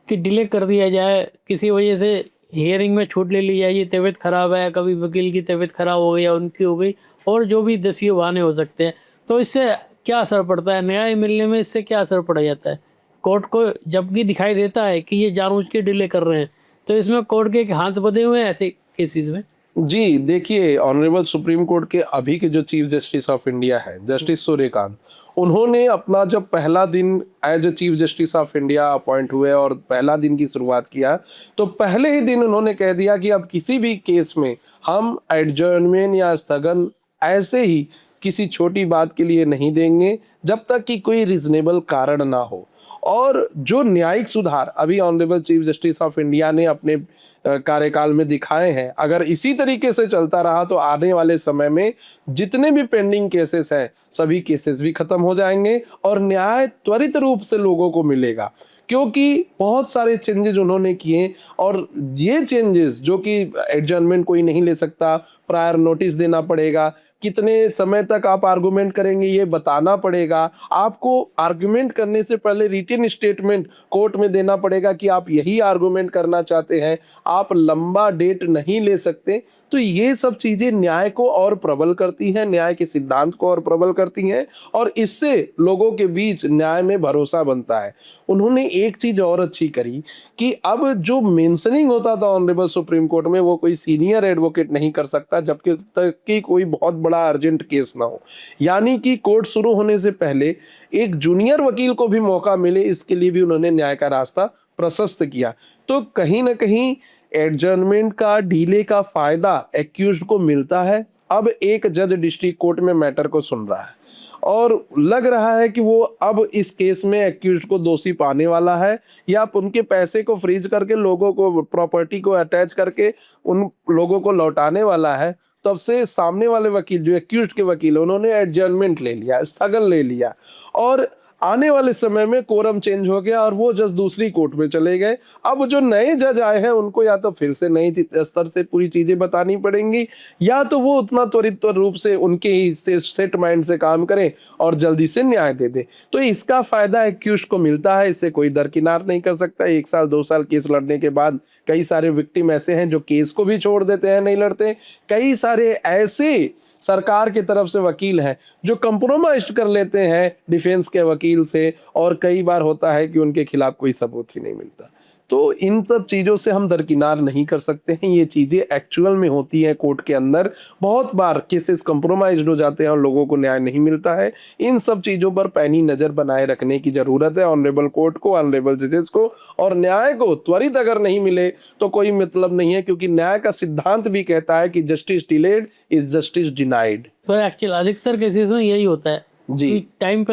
कि डिले कर दिया जाए, किसी वजह से हियरिंग में छूट ले ली जाए, ये तबीयत खराब है, कभी वकील की तबीयत खराब हो गई या उनकी हो गई, और जो भी दसियों बहाने हो सकते हैं। तो इससे क्या असर पड़ता है, न्याय मिलने में इससे क्या असर पड़ जाता है? कोर्ट को जबकि दिखाई देता है कि ये जानबूझ के डिले कर रहे हैं, तो इसमें कोर्ट के हाथ बंधे हुए हैं, ऐसे केसेस में? जी देखिए, ऑनरेबल सुप्रीम कोर्ट के अभी के जो चीफ जस्टिस ऑफ इंडिया है, जस्टिस सूर्यकांत, उन्होंने अपना जब पहला दिन as a chief justice of India appoint हुए और पहला दिन की शुरुआत किया, तो पहले ही दिन उन्होंने कह दिया कि अब किसी भी केस में हम एडजर्नमेंट या स्थगन ऐसे ही किसी छोटी बात के लिए नहीं देंगे जब तक कि कोई रीजनेबल कारण ना हो। और जो न्यायिक सुधार अभी honourable chief justice of India ने अपने कार्यकाल में दिखाए हैं, अगर इसी तरीके से चलता रहा तो आने वाले समय में जितने भी पेंडिंग केसेस हैं सभी केसेस भी खत्म हो जाएंगे और न्याय त्वरित रूप से लोगों को मिलेगा। क्योंकि बहुत सारे चेंजेस उन्होंने किए और ये चेंजेस जो कि एडजर्नमेंट कोई नहीं ले सकता, प्रायर नोटिस देना पड़ेगा, कितने समय तक आप आर्गुमेंट करेंगे ये बताना पड़ेगा, आपको आर्गुमेंट करने से पहले रिटन स्टेटमेंट कोर्ट में देना पड़ेगा कि आप यही आर्गुमेंट करना चाहते हैं, आप लंबा डेट नहीं ले सकते। तो ये सब चीजें न्याय को और प्रबल करती हैं, न्याय के सिद्धांत को और प्रबल करती हैं और इससे लोगों के बीच न्याय में भरोसा बनता है। उन्होंने एक चीज और अच्छी करी कि अब जो मेंशनिंग होता था ऑनरेबल सुप्रीम कोर्ट में वो कोई सीनियर एडवोकेट नहीं कर सकता जबकि तक कि कोई बहुत बड़ा अर्जेंट केस ना हो, यानी कि कोर्ट शुरू होने से पहले एक जूनियर वकील को भी मौका मिले, इसके लिए भी उन्होंने न्याय का रास्ता प्रशस्त किया। तो कहीं ना कहीं एडजर्नमेंट का डीले का फायदा एक्यूज्ड को मिलता है। अब एक जज डिस्ट्रिक्ट कोर्ट में मैटर को सुन रहा है और लग रहा है कि वो अब इस केस में एक्यूज्ड को दोषी पाने वाला है या उनके पैसे को फ्रीज करके लोगों को प्रॉपर्टी को अटैच करके उन लोगों को लौटाने वाला है। तब से सामने वाले वकील जो एक्यूज्ड के वकील उन्होंने एडजर्नमेंट ले लिया, स्थगन ले लिया और आने वाले समय में कोरम चेंज हो गया और वो जज दूसरी कोर्ट में चले गए। अब जो नए जज आए हैं उनको या तो फिर से नई स्तर से पूरी चीजें बतानी पड़ेंगी या तो वो उतना त्वरित रूप से उनके ही सेट माइंड से काम करें और जल्दी से न्याय दे दे। तो इसका फायदा एक्यूज्ड को मिलता है, इससे कोई दरकिनार नहीं कर सकता। 1 साल 2 साल केस लड़ने के बाद कई सारे विक्टिम ऐसे हैं जो केस को भी छोड़ देते हैं, नहीं लड़ते। कई सारे ऐसे सरकार की तरफ से वकील हैं जो कंप्रोमाइज कर लेते हैं डिफेंस के वकील से और कई बार होता है कि उनके खिलाफ कोई सबूत ही नहीं मिलता। तो इन सब चीज़ों से हम दरकिनार नहीं कर सकते हैं। ये चीज़ें एक्चुअल में होती हैं कोर्ट के अंदर, बहुत बार केसेस कंप्रोमाइज्ड हो जाते हैं और लोगों को न्याय नहीं मिलता है। इन सब चीज़ों पर पैनी नज़र बनाए रखने की ज़रूरत है ऑनरेबल कोर्ट को, ऑनरेबल जजेस को। और न्याय को त्वरित अगर नहीं मिले तो कोई मतलब नहीं है, क्योंकि न्याय का सिद्धांत भी कहता है कि justice delayed is justice denied. तो एक्चुअल अधिकतर केसेस में यही होता है जी, कि टाइम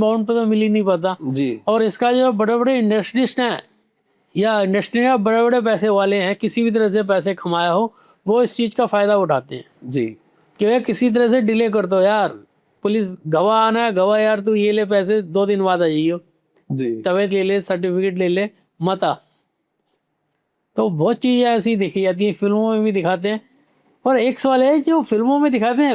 बाउंड पे तो मिल ही नहीं पाता। जी, और इसका जो बड़े बड़े इंडस्ट्रिस्ट हैं या इंडस्ट्री में बड़े बड़े पैसे वाले हैं, किसी भी तरह से पैसे कमाया हो, वो इस चीज़ का फ़ायदा उठाते हैं जी, कि भाई किसी तरह से डिले कर दो यार, पुलिस गवाह आना है, गवाह यार तू ये ले पैसे 2 दिन बाद आ जाइयो, जी, तबीयत ले ले, सर्टिफिकेट ले ले, मत आ। तो बहुत चीज़ें ऐसी देखी जाती हैं, फिल्मों में भी दिखाते हैं। और एक सवाल है, जो फिल्मों में दिखाते हैं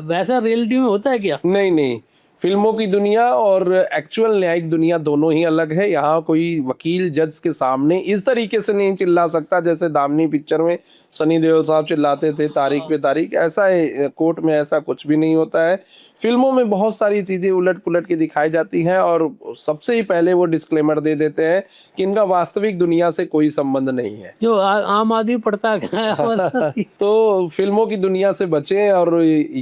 वैसा रियलिटी में होता है क्या? नहीं नहीं, फिल्मों की दुनिया और एक्चुअल न्यायिक दुनिया दोनों ही अलग है। यहाँ कोई वकील जज के सामने इस तरीके से नहीं चिल्ला सकता जैसे दामिनी पिक्चर में सनी देओल साहब चिल्लाते थे तारीख पे तारीख, ऐसा है कोर्ट में ऐसा कुछ भी नहीं होता है। फिल्मों में बहुत सारी चीज़ें उलट पुलट के दिखाई जाती हैं और सबसे ही पहले वो डिस्क्लेमर दे देते हैं कि इनका वास्तविक दुनिया से कोई संबंध नहीं है। जो आम आदमी पढ़ता है तो फिल्मों की दुनिया से बचें और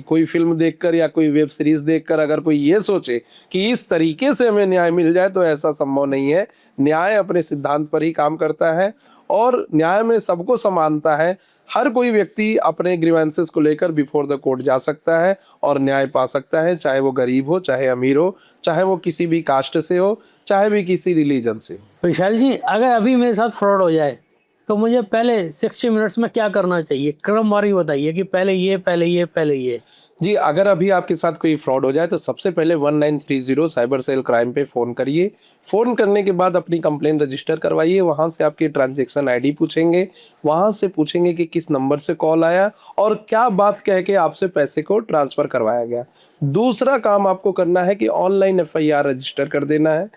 कोई फिल्म देखकर या कोई वेब सीरीज देखकर अगर कोई ये सोचे कि इस तरीके से हमें न्याय मिल जाए तो ऐसा संभव नहीं है। न्याय अपने सिद्धांत पर ही काम करता है और न्याय में सबको समानता है। हर कोई व्यक्ति अपने ग्रीवेंसेस को लेकर बिफोर द कोर्ट जा सकता है और न्याय पा सकता है, चाहे वो गरीब हो, चाहे अमीर हो, चाहे वो किसी भी कास्ट से हो, चाहे भी किसी रिलीजन से हो। विशाल जी, अगर अभी मेरे साथ फ्रॉड हो जाए तो मुझे पहले 60 मिनट्स में क्या करना चाहिए? क्रमवारी बताइए कि पहले ये, पहले ये, पहले ये। जी, अगर अभी आपके साथ कोई फ्रॉड हो जाए तो सबसे पहले 1930 साइबर सेल क्राइम पे फ़ोन करिए। फ़ोन करने के बाद अपनी कंप्लेन रजिस्टर करवाइए। वहाँ से आपकी ट्रांजैक्शन आईडी पूछेंगे, वहाँ से पूछेंगे कि किस नंबर से कॉल आया और क्या बात कह के आपसे पैसे को ट्रांसफ़र करवाया गया। दूसरा काम आपको करना है कि ऑनलाइन FIR रजिस्टर कर देना है।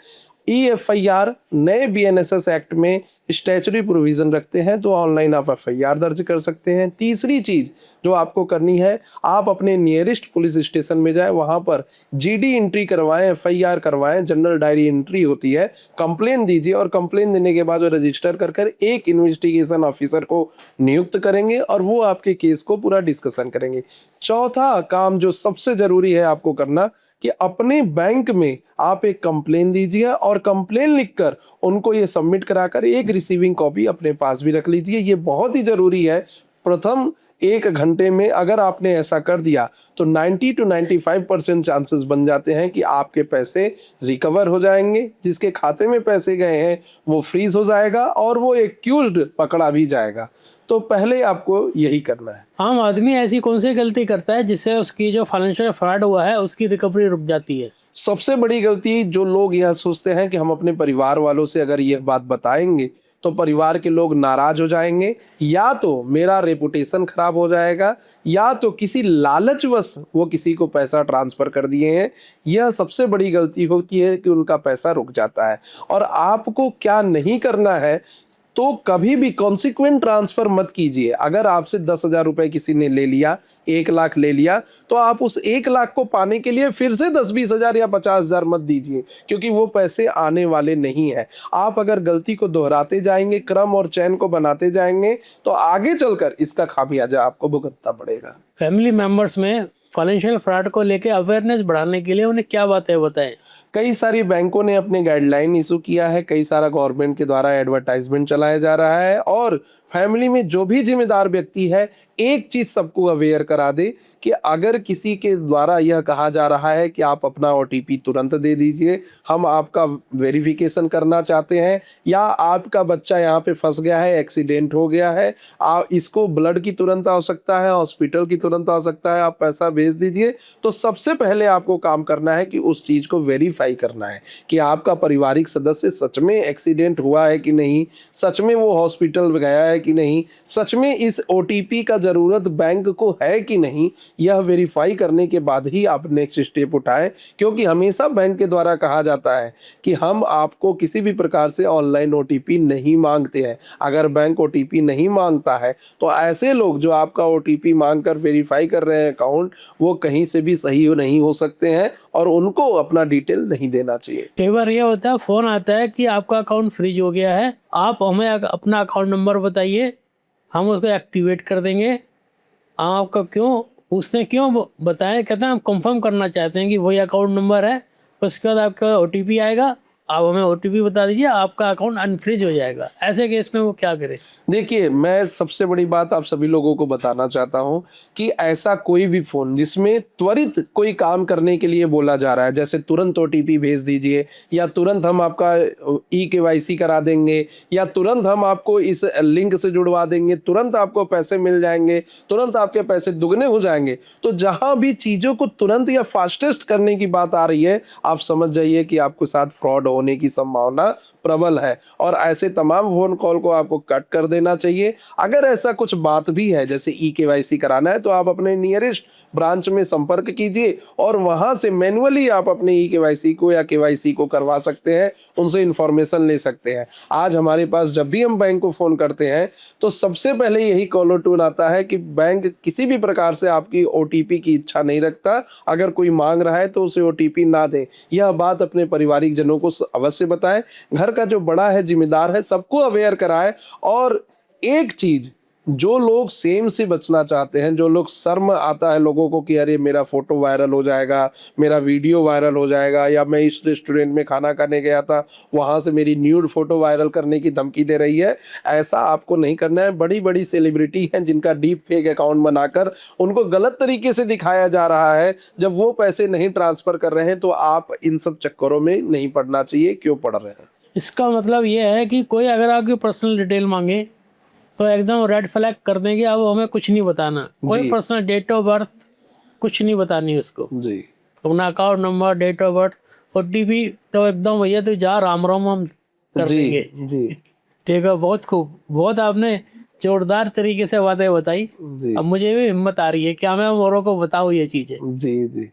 EFIR नए BNSS एक्ट में स्टैच्यूटरी प्रोविजन रखते हैं, तो ऑनलाइन आप FIR दर्ज कर सकते हैं। तीसरी चीज जो आपको करनी है, आप अपने नियरेस्ट पुलिस स्टेशन में जाएं, वहां पर GD एंट्री करवाएं, FIR करवाएं, जनरल डायरी एंट्री होती है, कंप्लेन दीजिए और कंप्लेन देने के बाद वो रजिस्टर कर एक इन्वेस्टिगेशन ऑफिसर को नियुक्त करेंगे और वो आपके केस को पूरा डिस्कशन करेंगे। चौथा काम जो सबसे जरूरी है आपको करना, कि अपने बैंक में आप एक कंप्लेन दीजिए और कंप्लेन लिखकर उनको ये सबमिट कराकर एक रिसीविंग कॉपी अपने पास भी रख लीजिए। ये बहुत ही जरूरी है। प्रथम 1 घंटे में अगर आपने ऐसा कर दिया तो 90 to 95% चांसेस बन जाते हैं कि आपके पैसे रिकवर हो जाएंगे। जिसके खाते में पैसे गए हैं वो फ्रीज हो जाएगा और वो एक्यूज्ड पकड़ा भी जाएगा। तो पहले आपको यही करना है। आम आदमी ऐसी कौन सी गलती करता है जिससे उसकी जो फाइनेंशियल फ्रॉड हुआ है उसकी रिकवरी रुक जाती है? सबसे बड़ी गलती जो लोग यह सोचते हैं कि हम अपने परिवार वालों से अगर यह बात बताएंगे तो परिवार के लोग नाराज हो जाएंगे, या तो मेरा रेपुटेशन खराब हो जाएगा, या तो किसी लालचवश वो किसी को पैसा ट्रांसफर कर दिए हैं। यह सबसे बड़ी गलती होती है कि उनका पैसा रुक जाता है। और आपको क्या नहीं करना है, तो कभी भी कॉन्सिक्वेंट ट्रांसफर मत कीजिए। अगर आपसे 10,000 रुपए किसी ने ले लिया, 1 लाख ले लिया, तो आप उस 1 लाख को पाने के लिए फिर से 10-20 हजार या 50,000 मत दीजिए, क्योंकि वो पैसे आने वाले नहीं है। आप अगर गलती को दोहराते जाएंगे, क्रम और चैन को बनाते जाएंगे, तो आगे चलकर इसका खामियाजा आपको भुगतना पड़ेगा। फैमिली मेंबर्स में फाइनेंशियल फ्रॉड को लेकर अवेयरनेस बढ़ाने के लिए उन्हें क्या बातें बताएं? कई सारी बैंकों ने अपने गाइडलाइन इशू किया है, कई सारा गवर्नमेंट के द्वारा एडवर्टाइजमेंट चलाया जा रहा है, और फैमिली में जो भी जिम्मेदार व्यक्ति है एक चीज सबको अवेयर करा दे कि अगर किसी के द्वारा यह कहा जा रहा है कि आप अपना OTP तुरंत दे दीजिए, हम आपका वेरिफिकेशन करना चाहते हैं, या आपका बच्चा यहाँ पे फंस गया है, एक्सीडेंट हो गया है, आप इसको ब्लड की तुरंत आवश्यकता है, हॉस्पिटल की तुरंत आवश्यकता है, आप पैसा भेज दीजिए, तो सबसे पहले आपको काम करना है कि उस चीज को वेरीफाई करना है कि आपका पारिवारिक सदस्य सच में एक्सीडेंट हुआ है कि नहीं, सच में वो हॉस्पिटल गया है कि नहीं, सच में इस OTP का जरूरत बैंक को है कि नहीं। यह वेरीफाई करने के बाद ही आप नेक्स्ट स्टेप उठाएं, क्योंकि हमेशा बैंक के द्वारा कहा जाता है कि हम आपको किसी भी प्रकार से ऑनलाइन OTP नहीं मांगते हैं। अगर बैंक OTP नहीं मांगता है तो ऐसे लोग जो आपका OTP मांगकर वेरीफाई कर रहे हैं अकाउंट, वो कहीं से भी सही नहीं हो सकते हैं और उनको अपना डिटेल नहीं देना चाहिए। कई बार ये होता है, फोन आता है कि आपका अकाउंट फ्रीज हो गया है, आप हमें अपना अकाउंट नंबर बताइए, हम उसको एक्टिवेट कर देंगे। आपका क्यों पूछते हैं, क्यों बताएं? कहते हैं हम कंफर्म करना चाहते हैं कि वही अकाउंट नंबर है। उसके बाद आपका OTP आएगा, आप हमें OTP बता दीजिए, आपका अकाउंट अनफ्रीज हो जाएगा। ऐसे केस में वो क्या करे? देखिए, मैं सबसे बड़ी बात आप सभी लोगों को बताना चाहता हूं कि ऐसा कोई भी फोन जिसमें त्वरित कोई काम करने के लिए बोला जा रहा है, जैसे तुरंत OTP भेज दीजिए, या तुरंत हम आपका EKYC करा देंगे, या तुरंत हम आपको इस लिंक से जुड़वा देंगे, तुरंत आपको पैसे मिल जाएंगे, तुरंत आपके पैसे दुगने हो जाएंगे, तो जहां भी चीजों को तुरंत या फास्टेस्ट करने की बात आ रही है, आप समझ जाइए कि आपके साथ फ्रॉड होने की संभावना प्रबल है। और ऐसे तमाम फोन कॉल को आपको कट कर देना चाहिए। अगर ऐसा कुछ बात भी है जैसे EKYC कराना है, तो आप अपने नियरेस्ट ब्रांच में संपर्क कीजिए और वहां से मैन्युअली आप अपने EKYC को या KYC को करवा सकते हैं, उनसे इंफॉर्मेशन ले सकते हैं। आज हमारे पास जब भी हम बैंक को फोन करते हैं तो सबसे पहले यही कॉलर टून आता है कि बैंक किसी भी प्रकार से आपकी OTP की इच्छा नहीं रखता। अगर कोई मांग रहा है तो उसे OTP ना दें। यह बात अपने पारिवारिक जनों को अवश्य बताएं। घर का जो बड़ा है, जिम्मेदार है, सबको अवेयर कराएं। और एक चीज, जो लोग सेम से बचना चाहते हैं, जो लोग शर्म आता है लोगों को कि अरे मेरा फोटो वायरल हो जाएगा, मेरा वीडियो वायरल हो जाएगा, या मैं इस रेस्टोरेंट में खाना खाने गया था वहां से मेरी न्यूड फोटो वायरल करने की धमकी दे रही है, ऐसा आपको नहीं करना है। बड़ी बड़ी सेलिब्रिटी हैं जिनका डीप फेक अकाउंट बनाकर उनको गलत तरीके से दिखाया जा रहा है। जब वो पैसे नहीं ट्रांसफर कर रहे हैं तो आप इन सब चक्करों में नहीं पड़ना चाहिए। क्यों पड़ रहे हैं? इसका मतलब ये है कि कोई अगर आपकी पर्सनल डिटेल मांगे तो एकदम रेड फ्लैग कर देंगे, अब हमें कुछ नहीं बताना, कोई पर्सनल डेट ऑफ बर्थ कुछ नहीं बतानी उसको जी। अपना account number, date of birth, OTP तो एकदम भैया तो जा राम राम हम कर देंगे। जी ठीक है, बहुत खूब, बहुत आपने जोरदार तरीके से बातें बताई। जी अब मुझे भी हिम्मत आ रही है क्या मैं औरों को बताऊँ ये चीजें। जी जी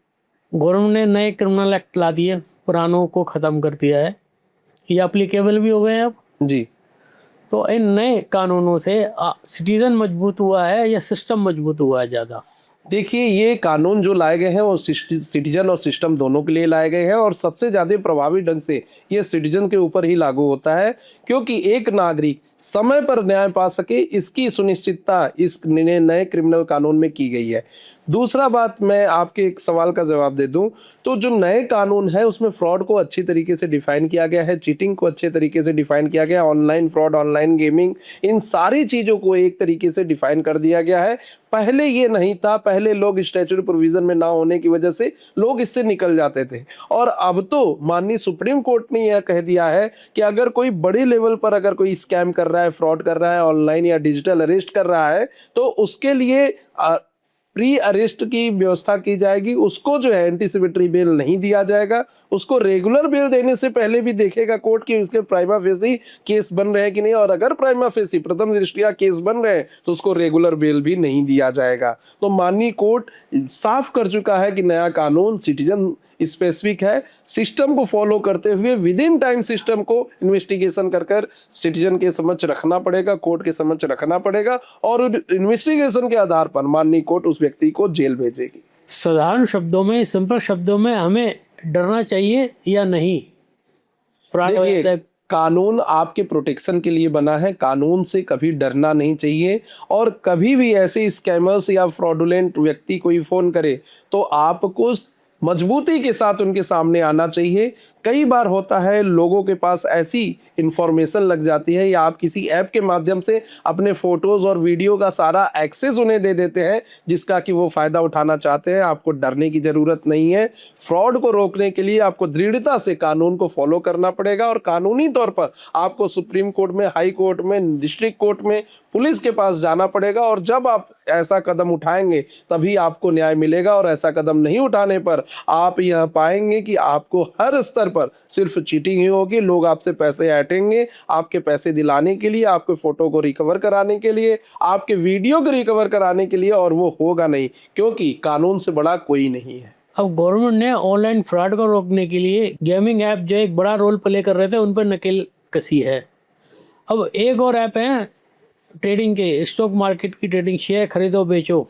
गवर्नमेंट ने नए क्रिमिनल एक्ट ला दिए, पुरानों को खत्म कर दिया है। ये एप्लीकेबल भी हो गए हैं अब। जी। तो इन नए कानूनों से सिटीजन मजबूत हुआ है या सिस्टम मजबूत हुआ है ज़्यादा? देखिए, ये कानून जो लाए गए हैं वो सिटीजन और सिस्टम दोनों के लिए लाए गए हैं, और सबसे ज़्यादा प्रभावी ढंग से ये सिटीजन के ऊपर ही लागू होता है, क्योंकि एक नागरिक समय पर न्याय पा सके, इसकी सुनिश्चितता इस नए क्रिमिनल कानून में की गई है। दूसरा बात, मैं आपके एक सवाल का जवाब दे दूं, तो जो नए कानून है उसमें फ्रॉड को अच्छी तरीके से डिफाइन किया गया है, चीटिंग को अच्छे तरीके से डिफाइन किया गया है, ऑनलाइन फ्रॉड, ऑनलाइन गेमिंग, इन सारी चीज़ों को एक तरीके से डिफाइन कर दिया गया है। पहले ये नहीं था, पहले लोग स्टैट्यूटरी प्रोविजन में ना होने की वजह से लोग इससे निकल जाते थे, और अब तो माननीय सुप्रीम कोर्ट ने यह कह दिया है कि अगर कोई बड़े लेवल पर अगर कोई स्कैम कर रहा है, फ्रॉड कर रहा है, ऑनलाइन या डिजिटल अरेस्ट कर रहा है, तो उसके लिए प्री अरेस्ट की व्यवस्था की जाएगी। उसको जो है एंटीसिपेटरी बेल नहीं दिया जाएगा, उसको रेगुलर बेल देने से पहले भी देखेगा कोर्ट कि उसके प्राइमा फेसी केस बन रहे हैं कि नहीं, और अगर प्राइमा फेसी प्रथम दृष्टया केस बन रहे हैं तो उसको रेगुलर बेल भी नहीं दिया जाएगा। तो माननीय कोर्ट साफ कर चुका है कि नया कानून सिटीजन स्पेसिफिक है, सिस्टम को फॉलो करते हुए विद इन टाइम सिस्टम को इन्वेस्टिगेशन कर सिटीजन के समक्ष रखना पड़ेगा, कोर्ट के समक्ष रखना पड़ेगा, और इन्वेस्टिगेशन के आधार पर माननीय कोर्ट उस व्यक्ति को जेल भेजेगी। साधारण शब्दों में, सिंपल शब्दों में, हमें डरना चाहिए या नहीं? देखिए, कानून आपके प्रोटेक्शन के लिए बना है, कानून से कभी डरना नहीं चाहिए, और कभी भी ऐसे स्कैमर्स या फ्रॉडुलेंट व्यक्ति कोई फोन करे तो आपको मजबूती के साथ उनके सामने आना चाहिए। कई बार होता है लोगों के पास ऐसी इंफॉर्मेशन लग जाती है, या आप किसी ऐप के माध्यम से अपने फोटोज और वीडियो का सारा एक्सेस उन्हें दे देते हैं, जिसका कि वो फायदा उठाना चाहते हैं। आपको डरने की जरूरत नहीं है। फ्रॉड को रोकने के लिए आपको दृढ़ता से कानून को फॉलो करना पड़ेगा, और कानूनी तौर पर आपको सुप्रीम कोर्ट में, हाई कोर्ट में, डिस्ट्रिक्ट कोर्ट में, पुलिस के पास जाना पड़ेगा, और जब आप ऐसा कदम उठाएंगे तभी आपको न्याय मिलेगा। और ऐसा कदम नहीं उठाने पर आप यह पाएंगे कि आपको हर स्तर पर सिर्फ चीटिंग ही होगी। लोग आपसे पैसे ऐंठेंगे, आपके पैसे दिलाने के लिए, आपके फोटो को रिकवर कराने के लिए, आपके वीडियो को रिकवर कराने के लिए, और वो होगा नहीं, क्योंकि कानून से बड़ा कोई नहीं है। अब गवर्नमेंट ने ऑनलाइन फ्रॉड को रोकने के लिए गेमिंग ऐप जो एक बड़ा रोल प्ले कर रहे थे, उन पर नकेल कसी है। अब एक और ऐप है ट्रेडिंग के, स्टॉक मार्केट की ट्रेडिंग, शेयर खरीदो बेचो,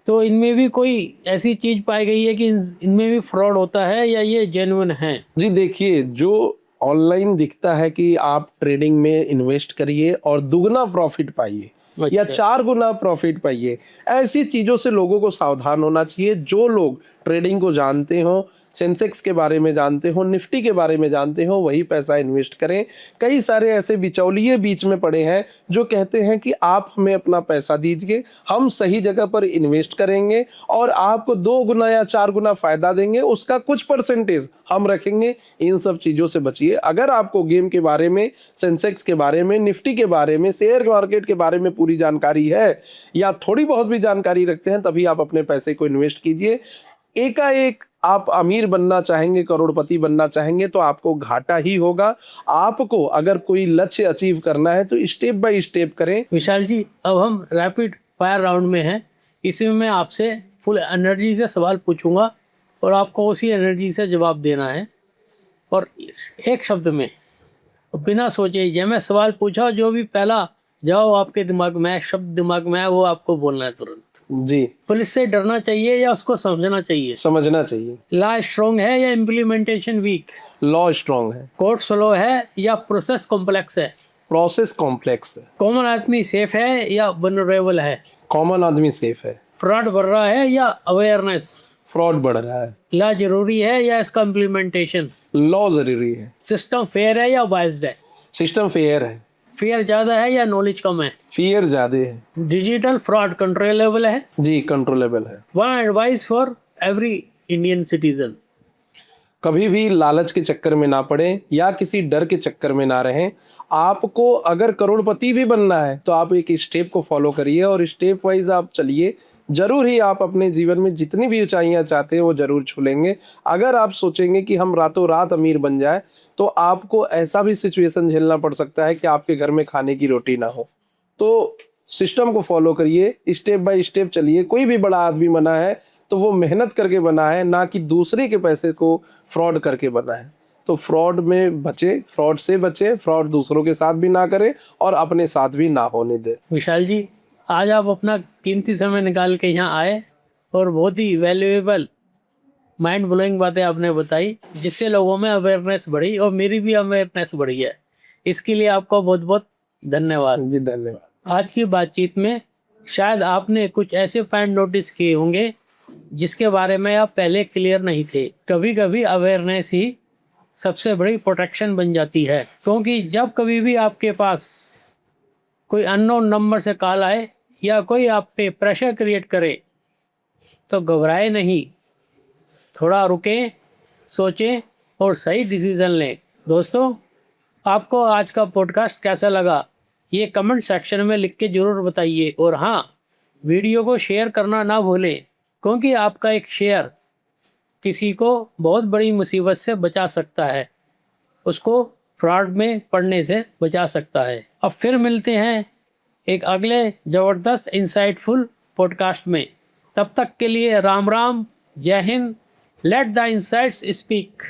तो इनमें भी कोई ऐसी चीज पाई गई है कि इनमें भी फ्रॉड होता है या ये जेन्युइन है? जी देखिए, जो ऑनलाइन दिखता है कि आप ट्रेडिंग में इन्वेस्ट करिए और दुगना प्रॉफिट पाइए या 4 गुना प्रॉफिट पाइए, ऐसी चीजों से लोगों को सावधान होना चाहिए। जो लोग ट्रेडिंग को जानते हो, सेंसेक्स के बारे में जानते हो, निफ्टी के बारे में जानते हो, वही पैसा इन्वेस्ट करें। कई सारे ऐसे बिचौलिए बीच में पड़े हैं जो कहते हैं कि आप हमें अपना पैसा दीजिए, हम सही जगह पर इन्वेस्ट करेंगे और आपको 2 गुना या 4 गुना फायदा देंगे, उसका कुछ परसेंटेज हम रखेंगे। इन सब चीजों से बचिए। अगर आपको गेम के बारे में, सेंसेक्स के बारे में, निफ्टी के बारे में, शेयर मार्केट के बारे में पूरी जानकारी है या थोड़ी बहुत भी जानकारी रखते हैं, तभी आप अपने पैसे को इन्वेस्ट कीजिए। एकाएक आप अमीर बनना चाहेंगे, करोड़पति बनना चाहेंगे, तो आपको घाटा ही होगा। आपको अगर कोई लक्ष्य अचीव करना है तो स्टेप बाय स्टेप करें। विशाल जी, अब हम रैपिड फायर राउंड में हैं। इसमें मैं आपसे फुल एनर्जी से सवाल पूछूंगा और आपको उसी एनर्जी से जवाब देना है, और एक शब्द में, बिना सोचे, जब मैं सवाल पूछा, जो भी पहला जवाब आपके दिमाग में है, शब्द दिमाग में है, वो आपको बोलना है तुरंत। जी। पुलिस से डरना चाहिए या उसको समझना चाहिए? समझना चाहिए। लॉ स्ट्रॉन्ग है या इम्प्लीमेंटेशन वीक? लॉ स्ट्रॉन्ग है। कोर्ट स्लो है या प्रोसेस कॉम्प्लेक्स है? प्रोसेस कॉम्प्लेक्स है। कॉमन आदमी सेफ है या वल्नरेबल है? कॉमन आदमी सेफ है। फ्रॉड बढ़ रहा है या अवेयरनेस? फ्रॉड बढ़ रहा है। लॉ जरूरी है या इसका इम्प्लीमेंटेशन? लॉ जरूरी है। सिस्टम फेयर है या बाइस्ड है? सिस्टम फेयर है। फियर ज्यादा है या नॉलेज कम है? फियर ज्यादा है। डिजिटल फ्रॉड कंट्रोलेबल है? जी, कंट्रोलेबल है। One advice for every Indian citizen? कभी भी लालच के चक्कर में ना पड़े या किसी डर के चक्कर में ना रहें। आपको अगर करोड़पति भी बनना है तो आप एक स्टेप को फॉलो करिए और स्टेप वाइज आप चलिए। जरूर ही आप अपने जीवन में जितनी भी ऊंचाइयां चाहते हैं वो जरूर छू लेंगे। अगर आप सोचेंगे कि हम रातों रात अमीर बन जाए तो आपको ऐसा भी सिचुएशन झेलना पड़ सकता है कि आपके घर में खाने की रोटी ना हो। तो सिस्टम को फॉलो करिए, स्टेप बाय स्टेप चलिए। कोई भी बड़ा आदमी बना है तो वो मेहनत करके बना है, ना कि दूसरे के पैसे को फ्रॉड करके बना है। तो फ्रॉड में बचे, फ्रॉड से बचे, फ्रॉड दूसरों के साथ भी ना करें और अपने साथ भी ना होने दे। विशाल जी, आज आप अपना कीमती समय निकाल के यहाँ आए और बहुत ही वैल्यूएबल माइंड ब्लोइंग बातें आपने बताई, जिससे लोगों में अवेयरनेस बढ़ी और मेरी भी अवेयरनेस बढ़ी है। इसके लिए आपको बहुत बहुत धन्यवाद। जी धन्यवाद। आज की बातचीत में शायद आपने कुछ ऐसे फाइंड नोटिस किए होंगे जिसके बारे में आप पहले क्लियर नहीं थे। कभी कभी अवेयरनेस ही सबसे बड़ी प्रोटेक्शन बन जाती है, क्योंकि जब कभी भी आपके पास कोई अननोन नंबर से कॉल आए या कोई आप पे प्रेशर क्रिएट करे तो घबराए नहीं, थोड़ा रुकें, सोचें और सही डिसीजन लें। दोस्तों, आपको आज का पॉडकास्ट कैसा लगा ये कमेंट सेक्शन में लिख के ज़रूर बताइए। और हाँ, वीडियो को शेयर करना ना भूलें, क्योंकि आपका एक शेयर किसी को बहुत बड़ी मुसीबत से बचा सकता है, उसको फ्रॉड में पड़ने से बचा सकता है। अब फिर मिलते हैं एक अगले ज़बरदस्त इंसाइटफुल पॉडकास्ट में। तब तक के लिए राम राम, जय Hind, let the insights speak.